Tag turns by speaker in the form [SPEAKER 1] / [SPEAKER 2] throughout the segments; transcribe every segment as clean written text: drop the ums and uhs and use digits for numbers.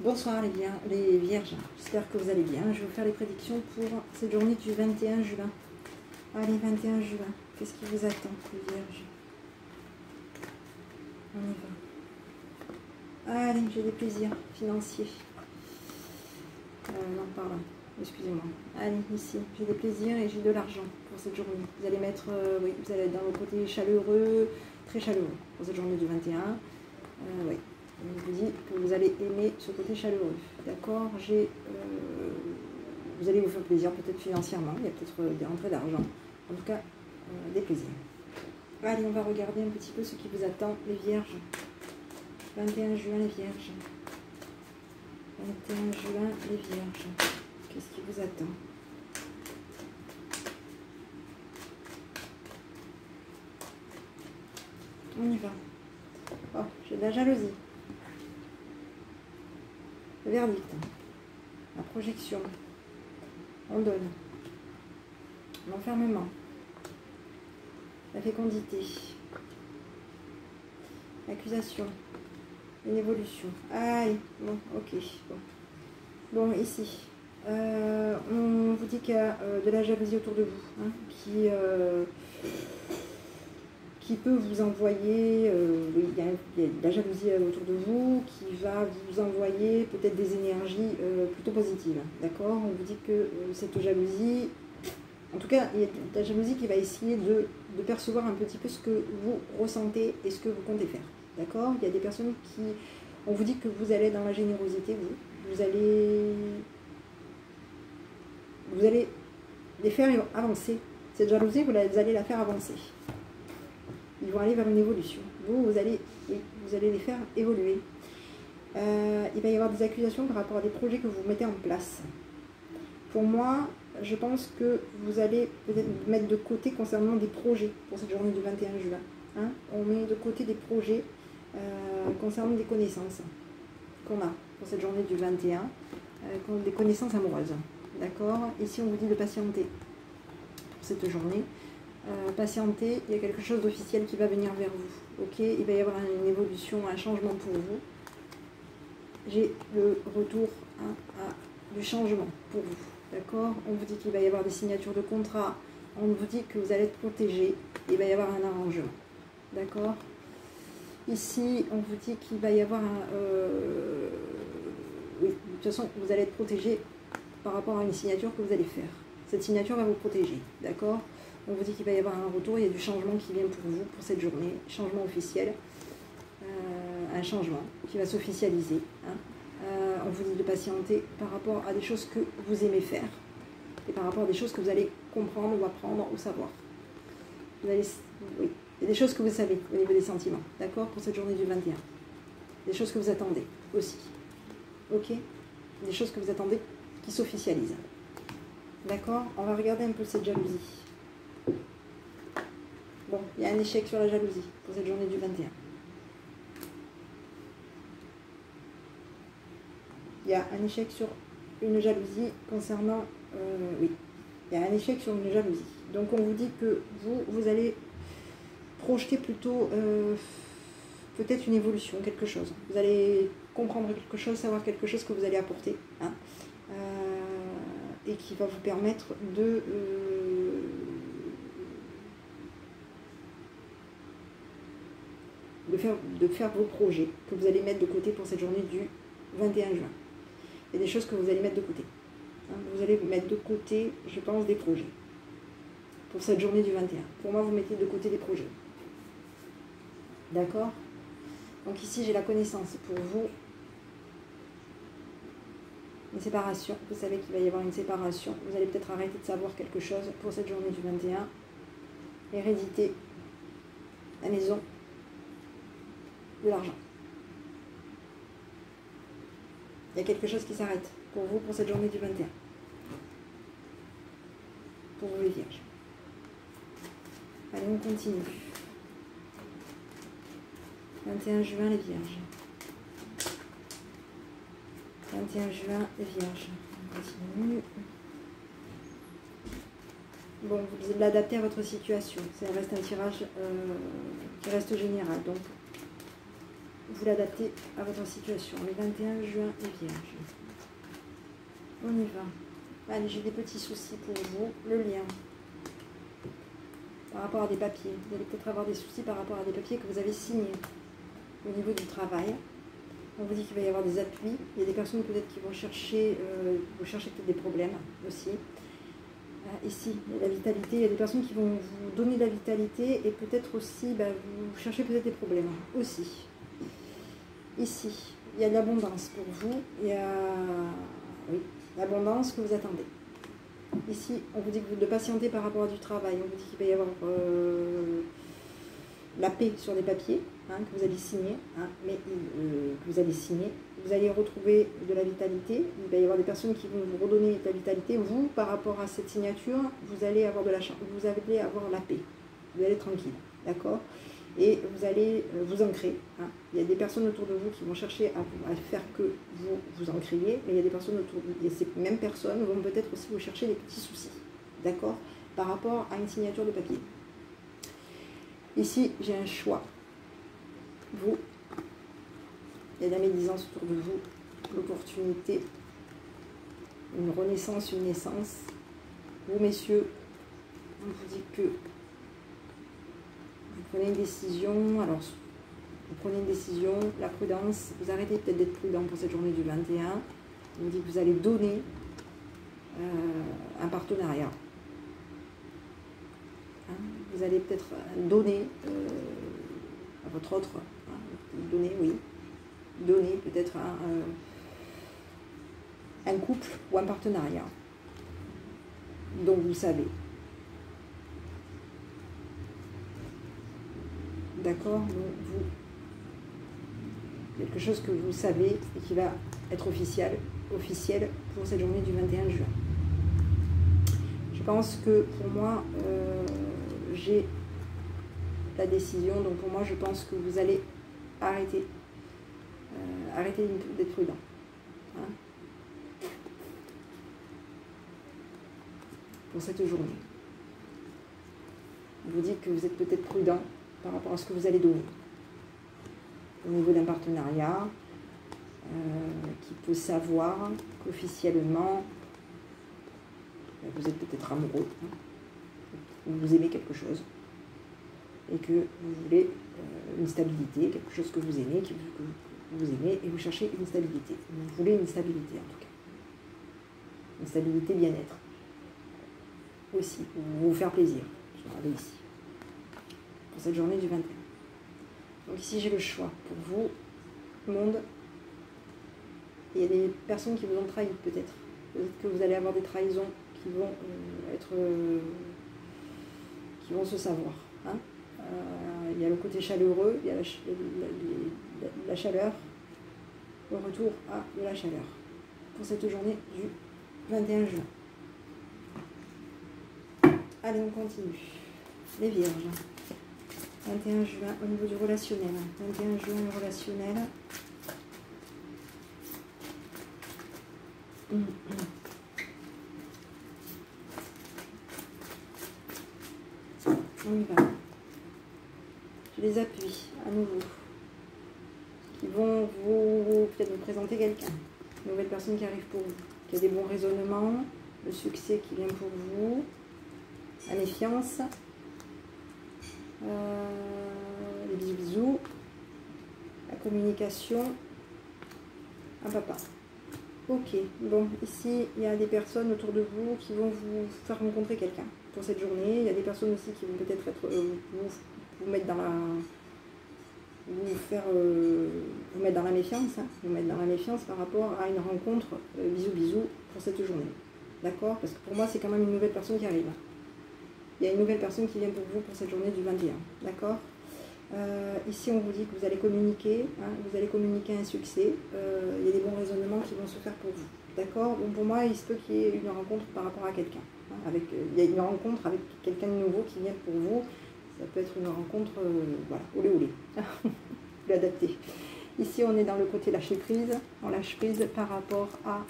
[SPEAKER 1] Bonsoir les vierges, j'espère que vous allez bien. Je vais vous faire les prédictions pour cette journée du 21 juin. Allez, 21 juin, qu'est-ce qui vous attend les vierges? On y va. Allez, j'ai des plaisirs financiers. Non, pardon, excusez-moi. Allez, ici, j'ai des plaisirs et j'ai de l'argent pour cette journée. Vous allez mettre, oui, vous allez être dans le côté chaleureux, très chaleureux pour cette journée du 21. Oui. Je vous dis que vous allez aimer ce côté chaleureux, d'accord. Vous allez vous faire plaisir, peut-être financièrement, il y a peut-être des rentrées d'argent, en tout cas des plaisirs. Allez, on va regarder un petit peu ce qui vous attend, les vierges. 21 juin, les vierges. 21 juin, les vierges. Qu'est-ce qui vous attend? On y va. Oh, j'ai de la jalousie. Le verdict, la projection, on donne, l'enfermement, la fécondité, l'accusation, une évolution. Allez, bon, ok. Bon, ici, on vous dit qu'il y a de la jalousie autour de vous, hein, qui peut vous envoyer, il y a de la jalousie autour de vous, qui va vous envoyer peut-être des énergies plutôt positives, d'accord. On vous dit que cette jalousie, en tout cas, il y a de la jalousie qui va essayer de percevoir un petit peu ce que vous ressentez et ce que vous comptez faire, d'accord. Il y a des personnes qui, on vous dit que vous allez dans la générosité, vous allez les faire avancer, cette jalousie, vous allez la faire avancer. Ils vont aller vers une évolution. Vous allez les faire évoluer. Il va y avoir des accusations par rapport à des projets que vous mettez en place. Pour moi, je pense que vous allez peut-être mettre de côté concernant des projets pour cette journée du 21 juin. Hein. On met de côté des projets concernant des connaissances qu'on a pour cette journée du 21, des connaissances amoureuses. D'accord. Ici, on vous dit de patienter pour cette journée. Patienter, il y a quelque chose d'officiel qui va venir vers vous, ok. Il va y avoir une évolution, un changement pour vous. J'ai le retour du changement pour vous, d'accord. On vous dit qu'il va y avoir des signatures de contrat, on vous dit que vous allez être protégé, il va y avoir un arrangement, d'accord. Ici, on vous dit qu'il va y avoir oui, de toute façon, vous allez être protégé par rapport à une signature que vous allez faire. Cette signature va vous protéger, d'accord. On vous dit qu'il va y avoir un retour, il y a du changement qui vient pour vous, pour cette journée, changement officiel, un changement qui va s'officialiser. Hein. On vous dit de patienter par rapport à des choses que vous aimez faire et par rapport à des choses que vous allez comprendre ou apprendre ou savoir. Oui, il y a des choses que vous savez au niveau des sentiments, d'accord, pour cette journée du 21. Des choses que vous attendez aussi, ok. Des choses que vous attendez qui s'officialisent, d'accord. On va regarder un peu cette jalousie. Bon, il y a un échec sur la jalousie pour cette journée du 21. Il y a un échec sur une jalousie concernant... oui, il y a un échec sur une jalousie. Donc on vous dit que vous allez projeter plutôt peut-être une évolution, quelque chose. Vous allez comprendre quelque chose, savoir quelque chose que vous allez apporter. Hein, et qui va vous permettre de... de faire vos projets que vous allez mettre de côté pour cette journée du 21 juin. Il y a des choses que vous allez mettre de côté. Hein, vous allez mettre de côté, je pense, des projets pour cette journée du 21. Pour moi, vous mettez de côté des projets. D'accord. Donc ici, j'ai la connaissance. Pour vous, une séparation. Vous savez qu'il va y avoir une séparation. Vous allez peut-être arrêter de savoir quelque chose pour cette journée du 21. Hérédité, la maison, de l'argent. Il y a quelque chose qui s'arrête pour vous pour cette journée du 21. Pour vous les vierges. Allez, on continue. 21 juin, les vierges. 21 juin, les vierges. On continue. Bon, vous l'adaptez à votre situation. Ça reste un tirage qui reste général. Donc, vous l'adaptez à votre situation. Le 21 juin est vierge. On y va. Allez, j'ai des petits soucis pour vous. Le lien. Par rapport à des papiers. Vous allez peut-être avoir des soucis par rapport à des papiers que vous avez signés. Au niveau du travail. On vous dit qu'il va y avoir des appuis. Il y a des personnes peut-être qui vont chercher, vous cherchez peut-être des problèmes aussi. Ici, il y a la vitalité. Il y a des personnes qui vont vous donner de la vitalité et peut-être aussi, vous cherchez peut-être des problèmes aussi. Ici, il y a de l'abondance pour vous. Il y a, oui, l'abondance que vous attendez. Ici, on vous dit de patienter par rapport à du travail. On vous dit qu'il va y avoir la paix sur les papiers que vous allez signer, mais que vous allez signer. Vous allez retrouver de la vitalité. Il va y avoir des personnes qui vont vous redonner de la vitalité. Vous, par rapport à cette signature, vous allez avoir de la chance. Vous allez avoir la paix. Vous allez être tranquille, d'accord? Et vous allez vous ancrer. Il y a des personnes autour de vous qui vont chercher à faire que vous vous ancriez, mais il y a des personnes autour de vous, et ces mêmes personnes vont peut-être aussi vous chercher des petits soucis, d'accord, par rapport à une signature de papier. Ici, j'ai un choix. Vous, il y a de la médisance autour de vous, l'opportunité, une renaissance, une naissance. Vous, messieurs, on vous dit que vous prenez une décision, alors vous prenez une décision, la prudence, vous arrêtez peut-être d'être prudent pour cette journée du 21, on vous dit que vous allez donner un partenariat. Vous allez peut-être donner à votre autre, donner, oui, donner peut-être un couple ou un partenariat dont vous savez. D'accord, donc vous, quelque chose que vous savez et qui va être officiel pour cette journée du 21 juin. Je pense que pour moi, j'ai la décision, donc pour moi, je pense que vous allez arrêter d'être prudent. Pour cette journée. Vous dites que vous êtes peut-être prudent par rapport à ce que vous allez donner. Au niveau d'un partenariat, qui peut savoir qu'officiellement, vous êtes peut-être amoureux, vous aimez quelque chose, et que vous voulez une stabilité, quelque chose que vous aimez, que vous aimez, et vous cherchez une stabilité. Vous voulez une stabilité en tout cas. Une stabilité bien-être. Aussi, pour vous faire plaisir. Je vais regarder ici. Pour cette journée du 21. Donc ici j'ai le choix pour vous, monde. Il y a des personnes qui vous ont trahi peut-être. Peut-être que vous allez avoir des trahisons qui vont qui vont se savoir. Il y a le côté chaleureux, il y a la chaleur, le retour à de la chaleur. Pour cette journée du 21 juin. Allez, on continue. Les vierges. 21 juin au niveau du relationnel. 21 juin relationnel. On y va. Je les appuie à nouveau. Qui vont peut-être vous présenter quelqu'un. Une nouvelle personne qui arrive pour vous. Qui a des bons raisonnements. Le succès qui vient pour vous. La méfiance. Les bisous, la communication, un papa. Ok, bon, ici, il y a des personnes autour de vous qui vont vous faire rencontrer quelqu'un pour cette journée. Il y a des personnes aussi qui vont peut-être vous mettre dans la... vous mettre dans la méfiance, vous mettre dans la méfiance par rapport à une rencontre, bisous, pour cette journée. D'accord? Parce que pour moi, c'est quand même une nouvelle personne qui arrive. Il y a une nouvelle personne qui vient pour vous pour cette journée du 21. D'accord? Ici, on vous dit que vous allez communiquer. Vous allez communiquer un succès. Il y a des bons raisonnements qui vont se faire pour vous. D'accord? Donc pour moi, il se peut qu'il y ait une rencontre par rapport à quelqu'un. Il y a une rencontre avec quelqu'un de nouveau qui vient pour vous. Ça peut être une rencontre, voilà, olé. L'adapter. Ici, on est dans le côté lâcher prise. On lâche prise par rapport à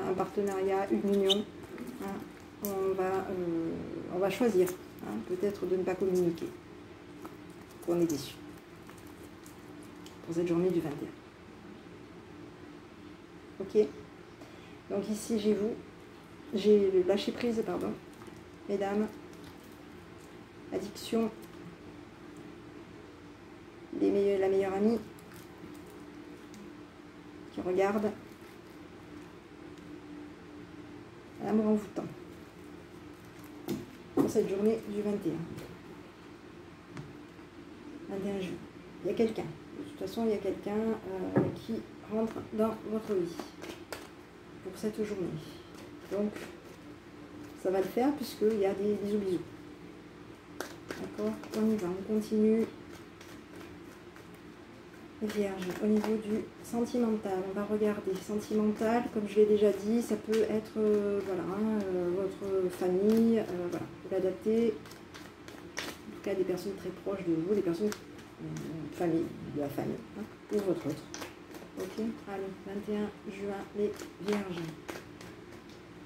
[SPEAKER 1] un partenariat, une union. On va choisir, peut-être de ne pas communiquer. On est déçu. pour cette journée du 21. Ok. Donc ici, j'ai le lâcher prise, pardon, mesdames, addiction, la meilleure amie qui regarde, l'amour envoûtant pour cette journée du 21. 21 juin. Il y a quelqu'un. De toute façon, il y a quelqu'un qui rentre dans votre vie pour cette journée. Donc, ça va le faire puisqu'il y a des bisous. D'accord? On y va, on continue. Vierge, au niveau du sentimental, on va regarder. Sentimental, comme je l'ai déjà dit, ça peut être voilà, votre famille, voilà, vous l'adaptez. En tout cas, des personnes très proches de vous, des personnes famille, de la famille, hein, ou votre autre. Ok, allez, 21 juin, les vierges.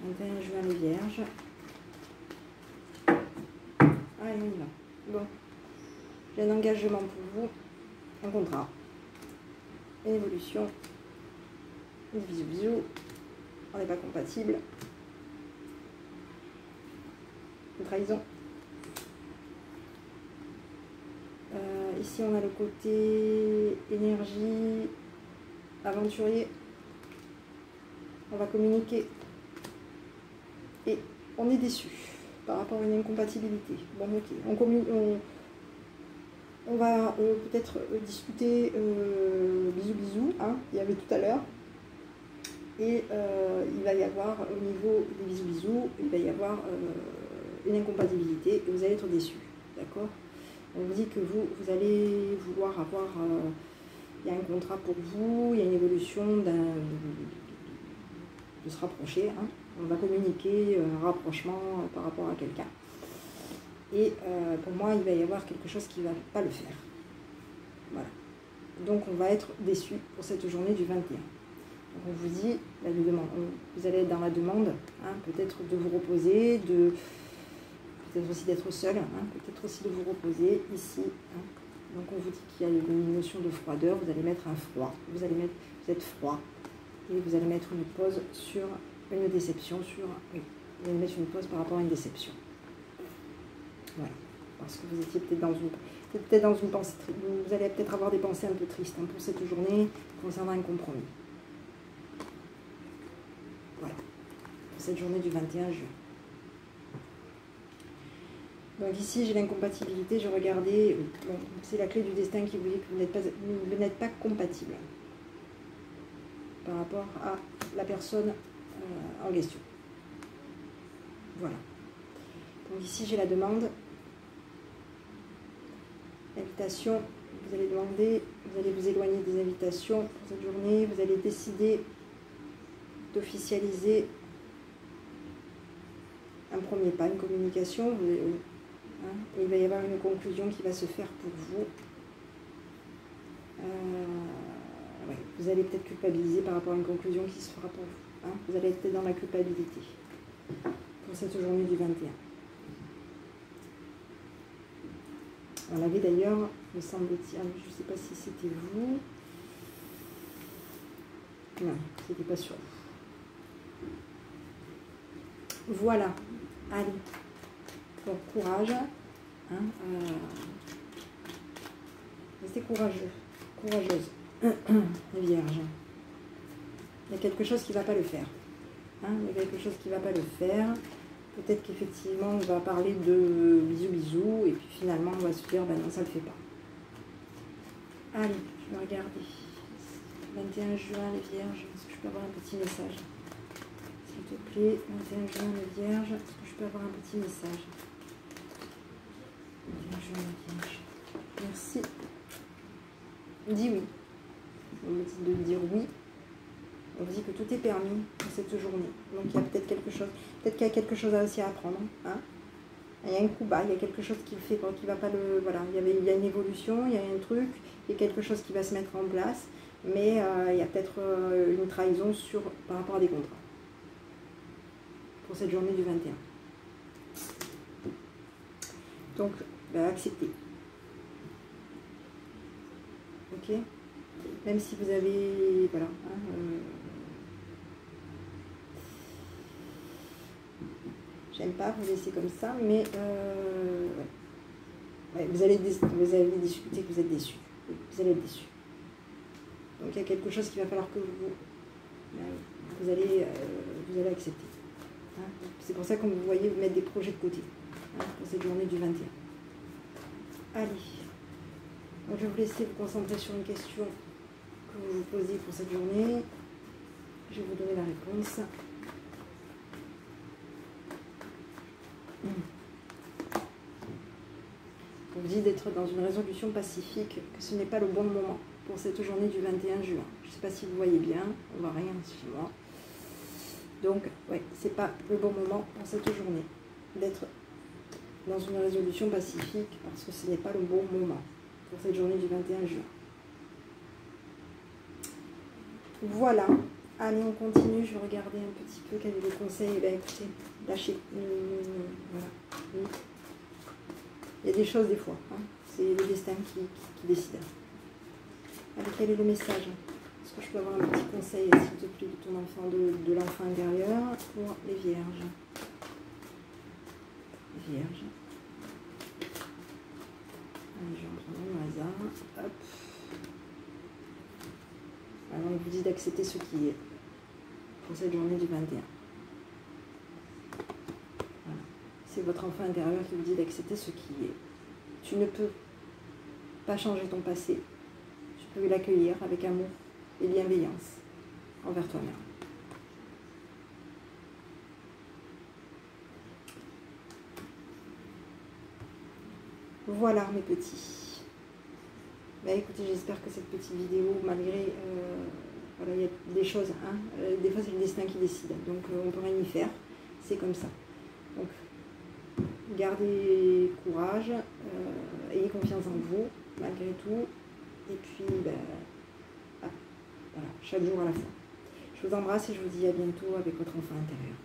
[SPEAKER 1] 21 juin, les vierges. Allez, on y va. Bon, j'ai un engagement pour vous, un contrat. Évolution, bisous, on n'est pas compatible, une trahison. Ici on a le côté énergie, aventurier, on va communiquer et on est déçu par rapport à une incompatibilité. Bon ok, on va peut-être discuter bisous, hein, il y avait tout à l'heure. Et il va y avoir, au niveau des bisous, il va y avoir une incompatibilité et vous allez être déçus. D'accord? On vous dit que vous allez vouloir avoir... il y a un contrat pour vous, il y a une évolution de se rapprocher. Hein. On va communiquer un rapprochement par rapport à quelqu'un. Et pour moi, il va y avoir quelque chose qui ne va pas le faire. Voilà. Donc, on va être déçu pour cette journée du 21. Donc, on vous dit, vous allez être dans la demande, hein, peut-être de vous reposer, peut-être aussi d'être seul, hein, peut-être aussi de vous reposer ici. Hein. Donc, on vous dit qu'il y a une notion de froideur, vous allez mettre un froid, vous êtes froid, et vous allez mettre une pause sur une déception, vous allez mettre une pause par rapport à une déception. Voilà, parce que vous étiez peut-être dans une pensée, vous allez peut-être avoir des pensées un peu tristes hein, pour cette journée concernant un compromis. Voilà, pour cette journée du 21 juin. Donc ici, j'ai l'incompatibilité, je regardais, bon, c'est la clé du destin qui vous dit que vous n'êtes pas compatible par rapport à la personne en question. Voilà. Donc ici, j'ai la demande. Invitation, vous allez demander, vous allez vous éloigner des invitations pour cette journée, vous allez décider d'officialiser un premier pas, une communication, hein, et il va y avoir une conclusion qui va se faire pour vous. Ouais, vous allez peut-être culpabiliser par rapport à une conclusion qui se fera pour vous. Hein, vous allez être dans la culpabilité pour cette journée du 21. On avait d'ailleurs, me semble-t-il, je ne sais pas si c'était vous. Non, c'était pas sur vous. Voilà. Allez. Donc, courage. Hein, restez courageux. Courageuse. Vierge. Il y a quelque chose qui ne va pas le faire. Hein, il y a quelque chose qui ne va pas le faire. Peut-être qu'effectivement, on va parler de bisous, et puis finalement, on va se dire, ben non, ça ne le fait pas. Allez, je vais regarder. 21 juin, les vierges, est-ce que je peux avoir un petit message? S'il te plaît, 21 juin, les vierges, est-ce que je peux avoir un petit message? 21 juin, les vierges. Merci. Dis oui. On me dit de dire oui. On dit que tout est permis pour cette journée. Donc il y a peut-être quelque chose, peut-être qu'il y a quelque chose aussi à apprendre. Hein, il y a un coup bas, il y a quelque chose qui fait qui va pas le. Voilà, il y a une évolution, il y a un truc, il y a quelque chose qui va se mettre en place, mais il y a peut-être une trahison par rapport à des contrats. Pour cette journée du 21. Donc, acceptez. Ok. Même si vous avez... Voilà. J'aime pas vous laisser comme ça, mais ouais, vous allez discuter que vous êtes déçu. Vous allez être déçu. Donc il y a quelque chose qu'il va falloir que vous allez accepter. Hein. C'est pour ça que vous voyez vous mettre des projets de côté, hein, pour cette journée du 21. Allez. Donc je vais vous laisser vous concentrer sur une question que vous vous posiez pour cette journée. Je vais vous donner la réponse. On vous dit d'être dans une résolution pacifique, que ce n'est pas le bon moment pour cette journée du 21 juin. Je ne sais pas si vous voyez bien, on ne voit rien chez moi. Donc, ouais, c'est pas le bon moment pour cette journée d'être dans une résolution pacifique parce que ce n'est pas le bon moment pour cette journée du 21 juin. Voilà. Allez, on continue. Je vais regarder un petit peu quel est le conseil. Eh bien, écoutez, lâchez. Voilà. Il y a des choses des fois. Hein. C'est le destin qui décide. Allez, quel est le message? Est-ce que je peux avoir un petit conseil, s'il te plaît, de ton enfant, de l'enfant intérieur pour les vierges? Vierges. Allez, je vais en prendre un au hasard. Hop. Alors, on vous dit d'accepter ce qui est pour cette journée du 21. Voilà. C'est votre enfant intérieur qui vous dit d'accepter ce qui est. Tu ne peux pas changer ton passé. Tu peux l'accueillir avec amour et bienveillance envers toi-même. Voilà mes petits. Bah écoutez, j'espère que cette petite vidéo, malgré voilà, il y a des choses, hein, des fois c'est le destin qui décide, donc on peut rien y faire, c'est comme ça. Donc gardez courage, ayez confiance en vous malgré tout, et puis voilà, chaque jour à la fois. Je vous embrasse et je vous dis à bientôt avec votre enfant intérieur.